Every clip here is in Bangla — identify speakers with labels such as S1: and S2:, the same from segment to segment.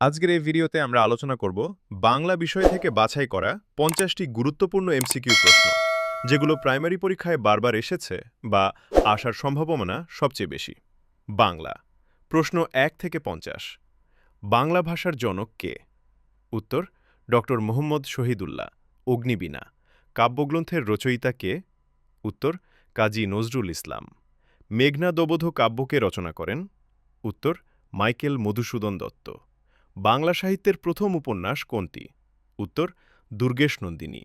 S1: আজকের এই ভিডিওতে আমরা আলোচনা করব বাংলা বিষয় থেকে বাছাই করা 50টি গুরুত্বপূর্ণ এমসিকিউ প্রশ্ন, যেগুলো প্রাইমারি পরীক্ষায় বারবার এসেছে বা আসার সম্ভাবনা সবচেয়ে বেশি। বাংলা প্রশ্ন 1 থেকে 50। বাংলা ভাষার জনক কে? উত্তর ডক্টর মুহম্মদ শহীদুল্লাহ, অগ্নিবীণা। কাব্যগ্রন্থের রচয়িতা কে? উত্তর কাজী নজরুল ইসলাম। মেঘনা দোবধ কাব্যকে রচনা করেন? উত্তর মাইকেল মধুসূদন দত্ত। বাংলা সাহিত্যের প্রথম উপন্যাস কোনটি? উত্তর দুর্গেশ নন্দিনী।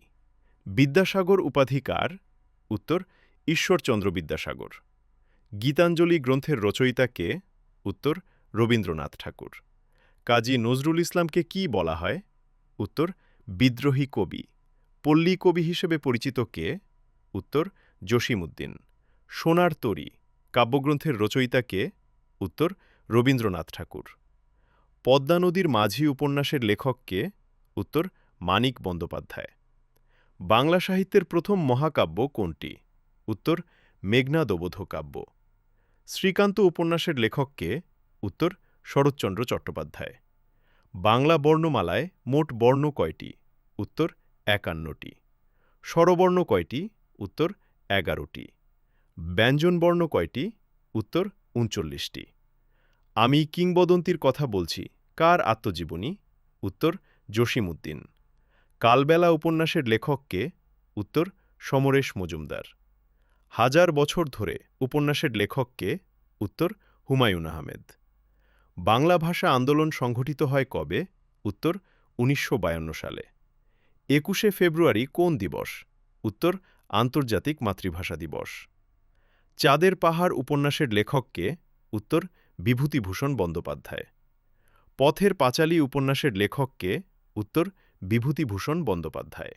S1: বিদ্যাসাগর উপাধি কার? উত্তর ঈশ্বরচন্দ্র বিদ্যাসাগর। গীতাঞ্জলি গ্রন্থের রচয়িতা কে? উত্তর রবীন্দ্রনাথ ঠাকুর। কাজী নজরুল ইসলামকে কি বলা হয়? উত্তর বিদ্রোহী কবি। পল্লী কবি হিসেবে পরিচিত কে? উত্তর জসিমউদ্দিন। সোনার তরী কাব্যগ্রন্থের রচয়িতা কে? উত্তর রবীন্দ্রনাথ ঠাকুর। পদ্মা নদীর মাঝি উপন্যাসের লেখক কে? উত্তর মানিক বন্দ্যোপাধ্যায়। বাংলা সাহিত্যের প্রথম মহাকাব্য কোনটি? উত্তর মেঘনা দোবধ কাব্য। শ্রীকান্ত উপন্যাসের লেখক কে? উত্তর শরৎচন্দ্র চট্টোপাধ্যায়। বাংলা বর্ণমালায় মোট বর্ণ কয়টি? উত্তর 51টি। স্বরবর্ণ কয়টি? উত্তর 11টি। ব্যঞ্জনবর্ণ কয়টি? উত্তর 39টি। আমি কিংবদন্তির কথা বলছি কার আত্মজীবনী? উত্তর জসিমউদ্দিন। কালবেলা উপন্যাসের লেখক কে? উত্তর সমরেশ মজুমদার। হাজার বছর ধরে উপন্যাসের লেখক কে? উত্তর হুমায়ূন আহমেদ। বাংলা ভাষা আন্দোলন সংঘটিত হয় কবে? উত্তর 1952 সালে। 21শে ফেব্রুয়ারি কোন দিবস? উত্তর আন্তর্জাতিক মাতৃভাষা দিবস। চাঁদের পাহাড় উপন্যাসের লেখক কে? উত্তর বিভূতিভূষণ বন্দ্যোপাধ্যায়। পথের পাঁচালী উপন্যাসের লেখক কে? উত্তর বিভূতিভূষণ বন্দ্যোপাধ্যায়।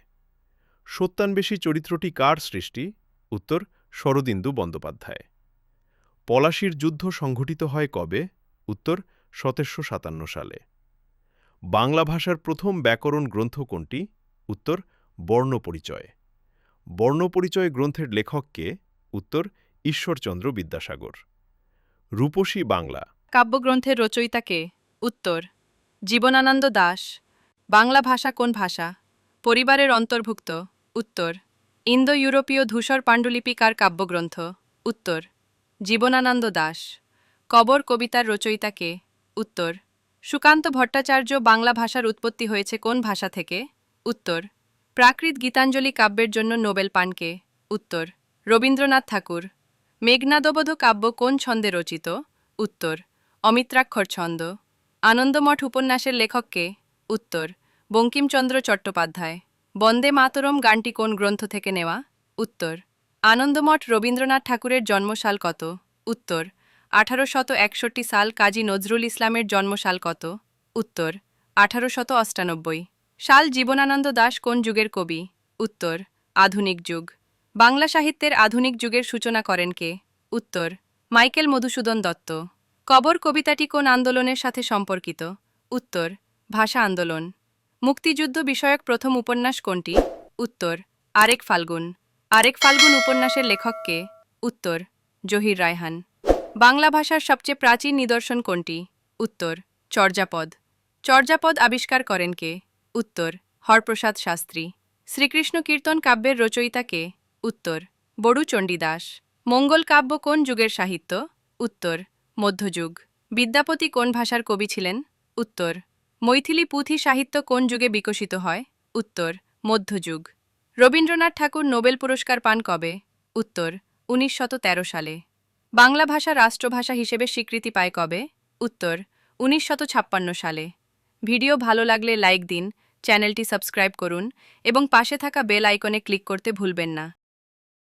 S1: সত্যান্বেষী চরিত্রটি কার সৃষ্টি? উত্তর শরদিন্দু বন্দ্যোপাধ্যায়। পলাশীর যুদ্ধ সংঘটিত হয় কবে? উত্তর 1757 সালে। বাংলা ভাষার প্রথম ব্যাকরণ গ্রন্থ কোনটি? উত্তর বর্ণপরিচয়। বর্ণপরিচয় গ্রন্থের লেখক কে? উত্তর ঈশ্বরচন্দ্র বিদ্যাসাগর। রূপসী বাংলা
S2: কাব্যগ্রন্থের রচয়িতা কে? উত্তর জীবনানন্দ দাশ। বাংলা ভাষা কোন ভাষা? পরিবারের অন্তর্ভুক্ত? উত্তর ইন্দো ইউরোপীয় ধূসর পাণ্ডুলিপি কার কাব্যগ্রন্থ? উত্তর জীবনানন্দ দাশ। কবর কবিতার রচয়িতা কে? উত্তর সুকান্ত ভট্টাচার্য। বাংলা ভাষার উৎপত্তি হয়েছে কোন ভাষা থেকে? উত্তর প্রাকৃত। গীতাঞ্জলি কাব্যের জন্য নোবেল পান কে? উত্তর রবীন্দ্রনাথ ঠাকুর। মেঘনাদবধ কাব্য কোন ছন্দে রচিত? উত্তর অমিত্রাক্ষর ছন্দ। আনন্দমঠ উপন্যাসের লেখক কে? উত্তর বঙ্কিমচন্দ্র চট্টোপাধ্যায়। বন্দে মাতরম গানটি কোন গ্রন্থ থেকে নেওয়া? উত্তর আনন্দমঠ। রবীন্দ্রনাথ ঠাকুরের জন্মসাল কত? উত্তর 1861 সাল। কাজী নজরুল ইসলামের জন্মসাল কত? উত্তর 1898 সাল। জীবনানন্দ দাশ কোন যুগের কবি? উত্তর আধুনিক যুগ। বাংলা সাহিত্যের আধুনিক যুগের সূচনা করেন কে? উত্তর মাইকেল মধুসূদন দত্ত। কবর কবিতাটি কোন আন্দোলনের সাথে সম্পর্কিত? উত্তর ভাষা আন্দোলন। মুক্তিযুদ্ধ বিষয়ক প্রথম উপন্যাস কোনটি? উত্তর আরেক ফাল্গুন। আরেক ফাল্গুন উপন্যাসের লেখক কে? উত্তর জহির রায়হান। বাংলা ভাষার সবচেয়ে প্রাচীন নিদর্শন কোনটি? উত্তর চর্যাপদ। চর্যাপদ আবিষ্কার করেন কে? উত্তর হরপ্রসাদ শাস্ত্রী। শ্রীকৃষ্ণ কীর্তন কাব্যের রচয়িতা কে? উত্তর বড়ু চণ্ডীদাস। মঙ্গল কাব্য কোন যুগের সাহিত্য? উত্তর মধ্যযুগ। বিদ্যাপতি কোন ভাষার কবি ছিলেন? উত্তর মৈথিলি। পুঁথি সাহিত্য কোন যুগে বিকশিত হয়? উত্তর মধ্যযুগ। রবীন্দ্রনাথ ঠাকুর নোবেল পুরস্কার পান কবে? উত্তর 1913 সালে। বাংলা ভাষা রাষ্ট্রভাষা হিসেবে স্বীকৃতি পায় কবে? উত্তর 1956 সালে। ভিডিও ভালো লাগলে লাইক দিন, চ্যানেলটি সাবস্ক্রাইব করুন এবং পাশে থাকা বেল আইকনে ক্লিক করতে ভুলবেন না।